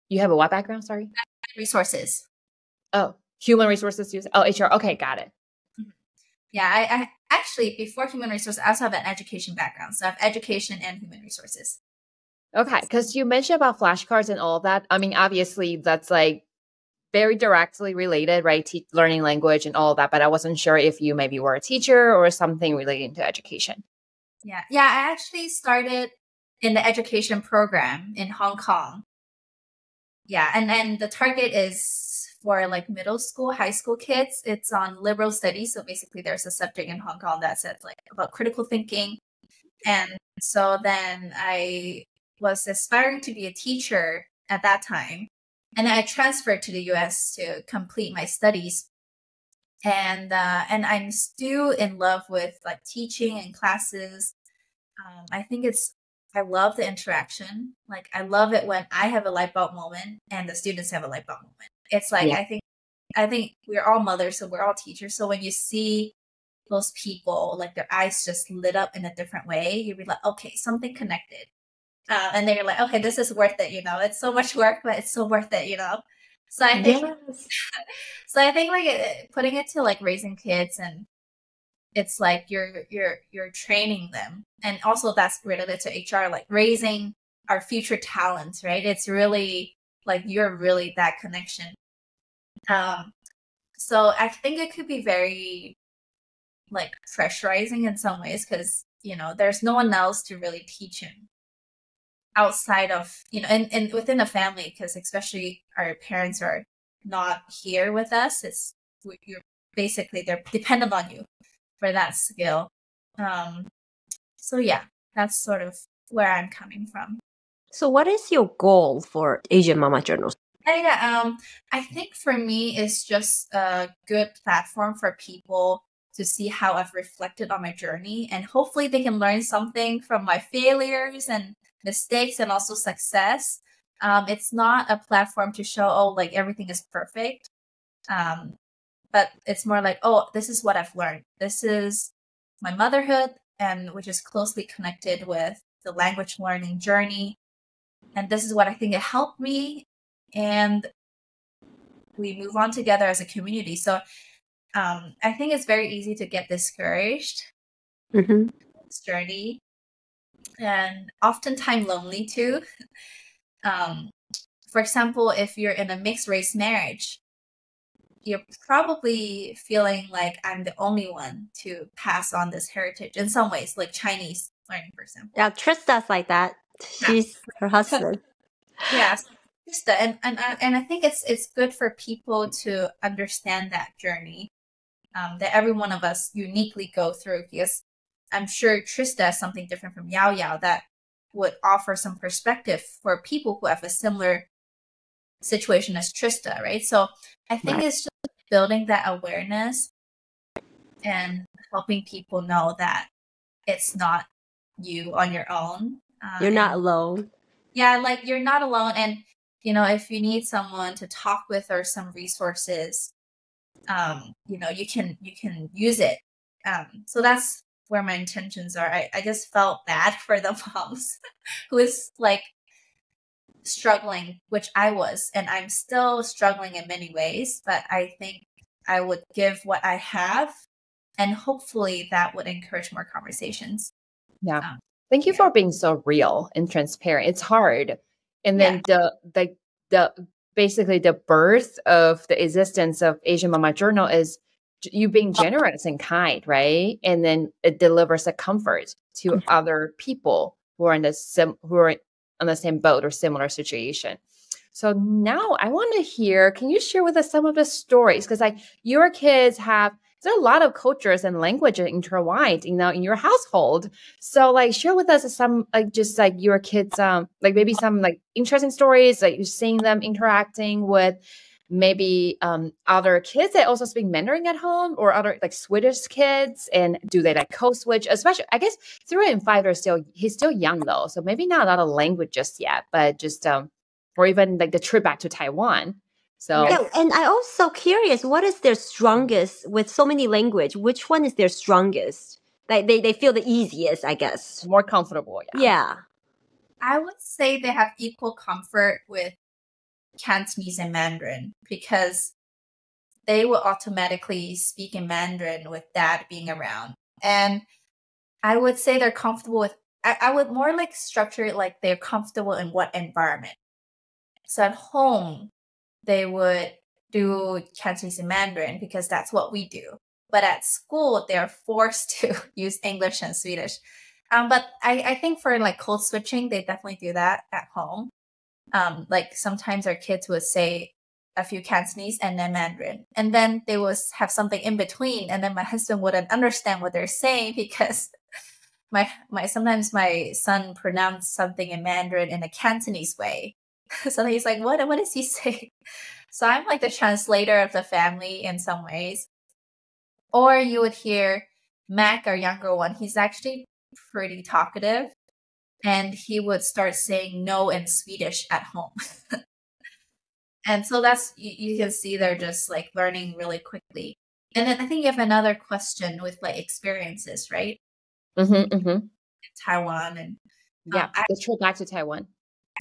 [SPEAKER 3] You have a what background? Sorry.
[SPEAKER 4] Resources.
[SPEAKER 3] Oh, human resources. Oh, HR. Okay, got it.
[SPEAKER 4] Yeah, I actually, before human resources, I also have an education background. So I have education and human resources.
[SPEAKER 3] Okay, because you mentioned about flashcards and all that. I mean, obviously, that's like very directly related, right? Learning language and all that. But I wasn't sure if you maybe were a teacher or something relating to education.
[SPEAKER 4] Yeah. I actually started in the education program in Hong Kong. Yeah, and the target is for like middle school, high school kids. It's on liberal studies. So basically there's a subject in Hong Kong that says like about critical thinking. And so then I was aspiring to be a teacher at that time. And I transferred to the US to complete my studies. And I'm still in love with like teaching and classes. I love the interaction. Like I love it when I have a light bulb moment and the students have a light bulb moment. It's like, yeah. I think we're all mothers, so we're all teachers. So when you see those people, like their eyes just lit up in a different way, you'll be like, okay, something connected. And then you're like, okay, this is worth it. It's so much work, but it's so worth it. So I think, like putting it to like raising kids, and it's like you're training them, and also that's related to HR, like raising our future talents, right? It's really like you're really that connection. So I think it could be very like pressurizing in some ways because there's no one else to really teach him outside of and within a family, because especially our parents are not here with us. They're dependent on you for that skill. So yeah, that's sort of where I'm coming from.
[SPEAKER 5] So what is your goal for Asian Mama Journals?
[SPEAKER 4] I think for me it's just a good platform for people to see how I've reflected on my journey, and hopefully they can learn something from my failures and mistakes and also success. It's not a platform to show, like everything is perfect. But it's more like, this is what I've learned. This is my motherhood, and which is closely connected with the language learning journey. And this is what I think it helped me. And we move on together as a community. So I think it's very easy to get discouraged in this journey, and oftentimes lonely too. For example, if you're in a mixed race marriage, you're probably feeling like I'm the only one to pass on this heritage in some ways, like Chinese learning, for example.
[SPEAKER 5] Yeah, Trista's like that. She's her husband.
[SPEAKER 4] Yes, Trista, and I think it's good for people to understand that journey that every one of us uniquely go through, because I'm sure Trista has something different from Yao Yao that would offer some perspective for people who have a similar situation as Trista, right? So I think it's just building that awareness and helping people know that it's not you on your own.
[SPEAKER 5] You're not alone.
[SPEAKER 4] Yeah, like you're not alone. And, if you need someone to talk with or some resources, you can use it. So that's where my intentions are. I just felt bad for the moms who is like struggling, which I was, and I'm still struggling in many ways, but I think I would give what I have, and hopefully that would encourage more conversations.
[SPEAKER 3] Yeah. Thank you for being so real and transparent. It's hard. And then the basically the birth of the existence of Asian Mama Journal is you being generous and kind, right? And then it delivers a comfort to other people who are who are on the same boat or similar situation. So now I want to hear, can you share with us some of the stories? Because like your kids have, there's a lot of cultures and languages intertwined, in your household. So like share with us some, like just like your kids, like maybe some like interesting stories, like you're seeing them interacting with maybe other kids that also speak Mandarin at home, or other like Swedish kids, and do they like code switch? Especially, I guess 3 and 5 he's still young though, so maybe not a lot of language just yet, but just or even like the trip back to Taiwan. So
[SPEAKER 5] Yeah, and I also curious, what is their strongest with so many language? Which one is their strongest? Like they feel the easiest, I guess.
[SPEAKER 3] more comfortable.
[SPEAKER 5] Yeah.
[SPEAKER 4] I would say they have equal comfort with Cantonese and Mandarin because they will automatically speak in Mandarin with dad being around. And I would say they're comfortable with, I would more like structure it like they're comfortable in what environment. So at home, they would do Cantonese and Mandarin because that's what we do. But at school, they're forced to use English and Swedish. But I think for like code switching, they definitely do that at home. Like sometimes our kids would say a few Cantonese and then Mandarin, and then they would have something in between, and then my husband wouldn't understand what they're saying because sometimes my son pronounced something in Mandarin in a Cantonese way. So he's like, what does he say? So I'm like the translator of the family in some ways. Or you would hear Mac, our younger one, he's actually pretty talkative, and he would start saying no in Swedish at home. And so that's, you can see they're just like learning really quickly. And then I think you have another question with like experiences, right? In Taiwan. And
[SPEAKER 3] the trip back to Taiwan.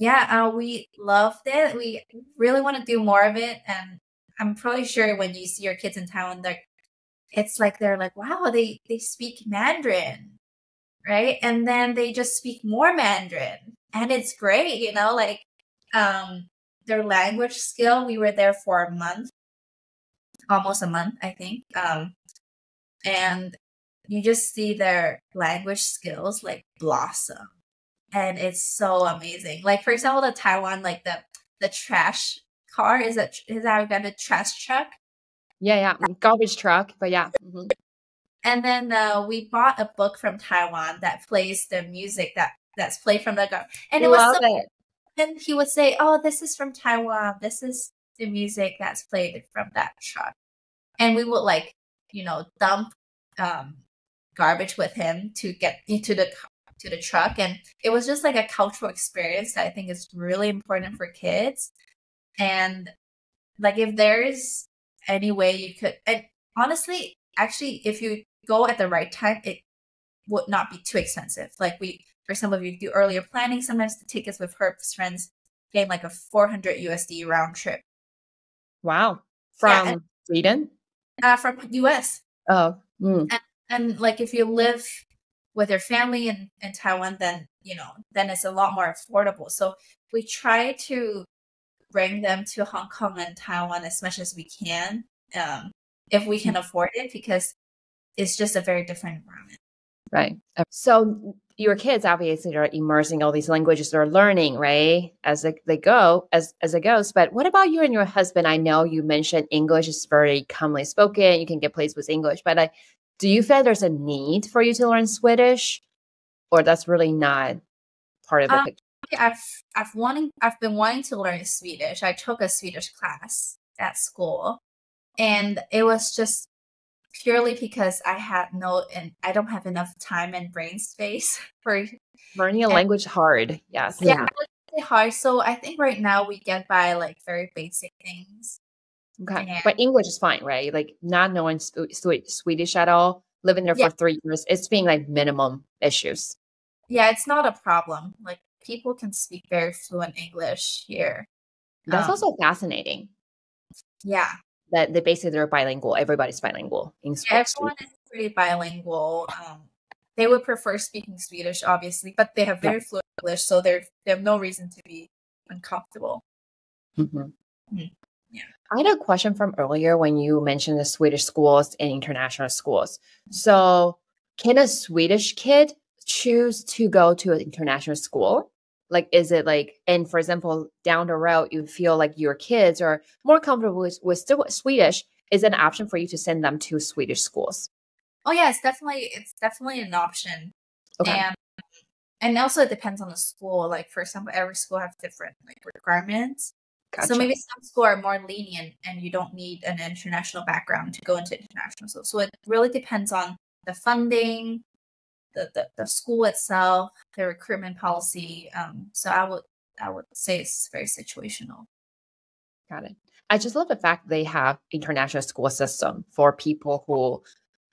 [SPEAKER 4] yeah, we loved it. We really want to do more of it. And I'm probably sure when you see your kids in Taiwan, they're like, wow, they speak Mandarin, right? And then they just speak more Mandarin. And it's great, you know, like their language skill. We were there for a month, almost a month, I think. And you just see their language skills like blossom. And it's so amazing. Like, for example, the Taiwan, like the trash car is that a trash truck?
[SPEAKER 3] Yeah, garbage truck, but yeah.
[SPEAKER 4] And then we bought a book from Taiwan that plays the music that's played from the garbage. And it was
[SPEAKER 3] Love
[SPEAKER 4] so,
[SPEAKER 3] it.
[SPEAKER 4] and he would say, "Oh, this is from Taiwan. This is the music that's played from that truck." And we would like, dump garbage with him to get into the truck, and it was just like a cultural experience that I think is really important for kids. And like if there's any way you could, and honestly, actually, if you go at the right time, it would not be too expensive. Like for example, if you do earlier planning, sometimes the tickets with Herb's friends came like a 400 USD round trip.
[SPEAKER 3] Wow. From Sweden?
[SPEAKER 4] From US.
[SPEAKER 3] Oh.
[SPEAKER 4] And like if you live with your family in Taiwan, then then it's a lot more affordable. So we try to bring them to Hong Kong and Taiwan as much as we can, if we can afford it, because it's just a very different environment.
[SPEAKER 3] Right. So your kids obviously are immersing all these languages they're learning, right? As they go, as it goes. But what about you and your husband? I know you mentioned English is very commonly spoken. You can get plays with English, but do you feel there's a need for you to learn Swedish, or that's really not part of the picture?
[SPEAKER 4] I've been wanting to learn Swedish. I took a Swedish class at school, and it was just purely because I don't have enough time and brain space for
[SPEAKER 3] learning a language hard. Yes.
[SPEAKER 4] Yeah, it's hard. So I think right now we get by like very basic things.
[SPEAKER 3] Okay. But English is fine, right? Like not knowing Swedish at all, living there for 3 years, it's being like minimum issues.
[SPEAKER 4] Yeah, it's not a problem. Like people can speak very fluent English here.
[SPEAKER 3] That's also fascinating.
[SPEAKER 4] Yeah.
[SPEAKER 3] That they're bilingual. Everybody's bilingual.
[SPEAKER 4] Everyone is pretty bilingual. They would prefer speaking Swedish, obviously, but they have very fluent English, so they have no reason to be uncomfortable. Yeah.
[SPEAKER 3] I had a question from earlier when you mentioned the Swedish schools and international schools. So can a Swedish kid choose to go to an international school? Like, is it like, and for example, down the road, you feel like your kids are more comfortable with still Swedish, is it an option for you to send them to Swedish schools?
[SPEAKER 4] Oh yeah, it's definitely an option.
[SPEAKER 3] Okay.
[SPEAKER 4] And also it depends on the school. Like for example, every school has different like requirements.
[SPEAKER 3] Gotcha.
[SPEAKER 4] So maybe some schools are more lenient and you don't need an international background to go into international school. So it really depends on the funding, the school itself, the recruitment policy. So I would say it's very situational.
[SPEAKER 3] Got it. I just love the fact they have international school system for people who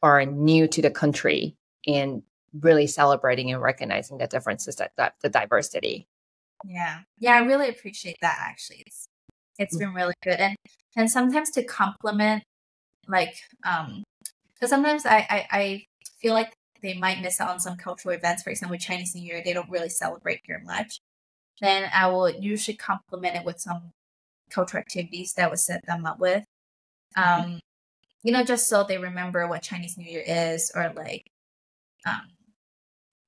[SPEAKER 3] are new to the country and really celebrating and recognizing the differences, that the diversity.
[SPEAKER 4] Yeah. Yeah, I really appreciate that actually. It's been really good. And sometimes to complement, like because sometimes I feel like they might miss out on some cultural events. For example, Chinese New Year, they don't really celebrate here much. Then I will usually complement it with some cultural activities that would set them up with. Just so they remember what Chinese New Year is, or like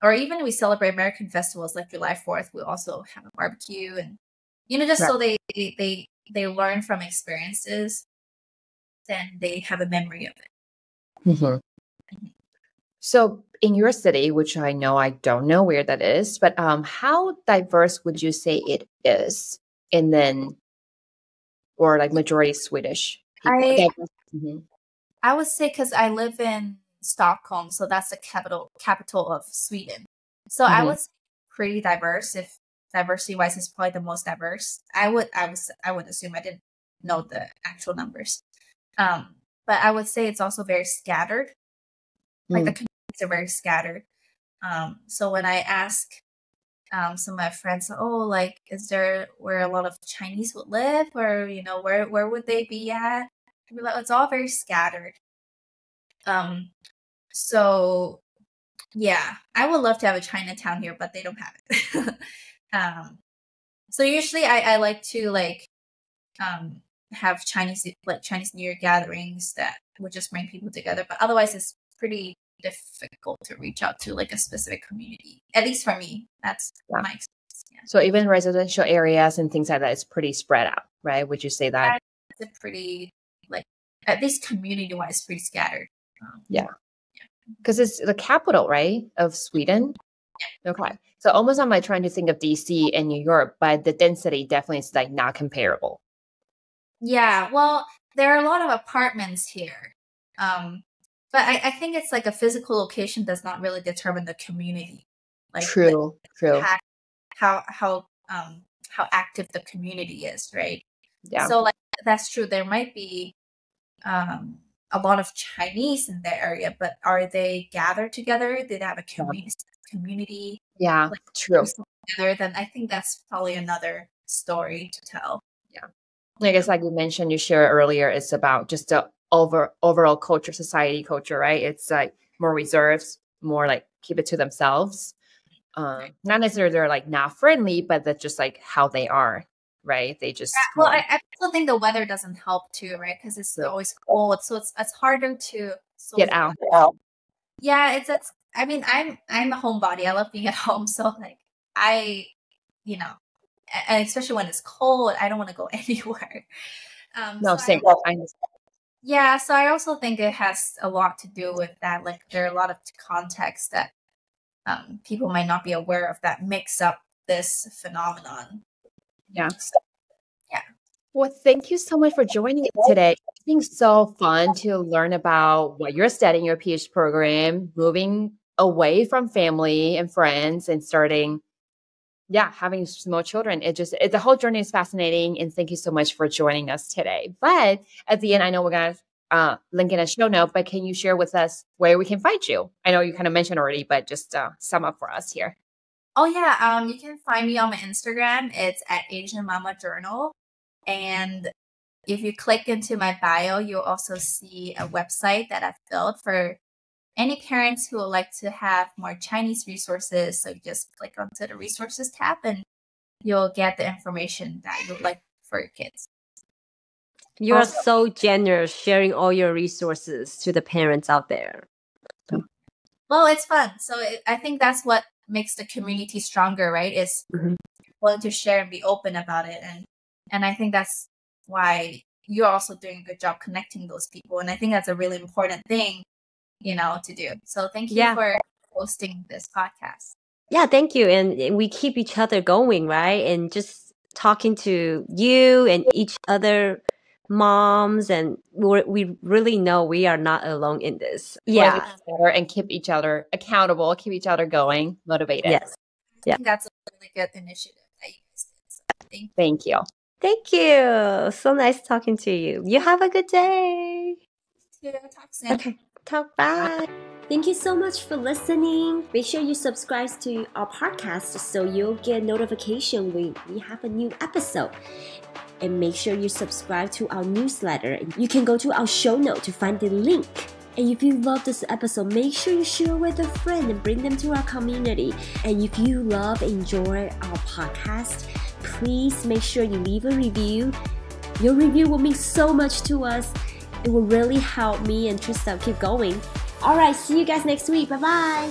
[SPEAKER 4] or even we celebrate American festivals like July 4th. We also have a barbecue, and just so they learn from experiences, then they have a memory of it.
[SPEAKER 3] So in your city, which I know I don't know where that is, but how diverse would you say it is? And then, or like majority Swedish people?
[SPEAKER 4] I would say, because I live in Stockholm, so that's the capital of Sweden. So I would say pretty diverse. If diversity wise is probably the most diverse, I would assume. I didn't know the actual numbers, but I would say it's also very scattered. Like the communities are very scattered. So when I ask some of my friends, like, is there where a lot of Chinese would live, or where would they be at? It's all very scattered. So yeah, I would love to have a Chinatown here, but they don't have it. So usually I like to have Chinese New Year gatherings that would just bring people together, but otherwise it's pretty difficult to reach out to like a specific community. At least for me, that's my experience. Yeah.
[SPEAKER 3] So even residential areas and things like that is pretty spread out, right? Would you say that?
[SPEAKER 4] It's a pretty, at least community-wise, pretty scattered.
[SPEAKER 3] Yeah. Because it's the capital, right, of Sweden. Yeah. Okay. So almost I'm trying to think of DC and New York, but the density definitely is like not comparable.
[SPEAKER 4] Yeah. Well, there are a lot of apartments here. But I think it's like a physical location does not really determine the community.
[SPEAKER 3] True.
[SPEAKER 4] How active the community is, right?
[SPEAKER 3] Yeah.
[SPEAKER 4] So that's true. There might be a lot of Chinese in the area, but are they gathered together? Did they have a community?
[SPEAKER 3] Yeah, true.
[SPEAKER 4] Together, then I think that's probably another story to tell.
[SPEAKER 3] Yeah. I guess like you mentioned, you shared earlier, it's about just the overall culture, society culture, right? It's like more reserved, more like keep it to themselves. Not necessarily they're like not friendly, but that's just like how they are, right? They just
[SPEAKER 4] I also think the weather doesn't help too, right? Because it's always cold, so it's harder to
[SPEAKER 3] get out.
[SPEAKER 4] Yeah, I mean, I'm a homebody. I love being at home, so and especially when it's cold, I don't want to go anywhere.
[SPEAKER 3] No, same.
[SPEAKER 4] Yeah, so I also think it has a lot to do with that. Like, there are a lot of contexts that people might not be aware of that mix up this phenomenon.
[SPEAKER 3] Yeah.
[SPEAKER 4] Yeah.
[SPEAKER 3] Well, thank you so much for joining us today. It's been so fun to learn about what you're studying your PhD program, moving away from family and friends and starting, having small children. The whole journey is fascinating. And thank you so much for joining us today. But at the end, I know we're going to link in a show note, but can you share with us where we can find you? I know you kind of mentioned already, but just sum up for us here.
[SPEAKER 4] Oh, yeah. You can find me on my Instagram. It's at Asian Mama Journal. And if you click into my bio, you'll also see a website that I've built for any parents who would like to have more Chinese resources. So you just click onto the resources tab and you'll get the information that you would like for your kids.
[SPEAKER 5] You are so generous sharing all your resources to the parents out there.
[SPEAKER 4] Well, it's fun. So I think that's what makes the community stronger, right? Is willing to share and be open about it. And I think that's why you're also doing a good job connecting those people. And I think that's a really important thing, to do. So thank you for hosting this podcast.
[SPEAKER 5] Yeah, thank you. And we keep each other going, right? And just talking to you and each other moms, and we really know we are not alone in this. Yeah.
[SPEAKER 3] And keep each other accountable, keep each other going, motivated.
[SPEAKER 5] Yes.
[SPEAKER 4] I think that's a really good initiative that you guys did. So
[SPEAKER 3] thank you.
[SPEAKER 5] Thank you. So nice talking to you. You have a good day.
[SPEAKER 4] Talk soon.
[SPEAKER 5] Okay. Talk. Bye.
[SPEAKER 2] Thank you so much for listening. Make sure you subscribe to our podcast so you'll get notification when we have a new episode. And make sure you subscribe to our newsletter. You can go to our show note to find the link. And if you love this episode, make sure you share with a friend and bring them to our community. And if you enjoy our podcast, please make sure you leave a review. Your review will mean so much to us. It will really help me and Trista keep going. All right, see you guys next week. Bye-bye.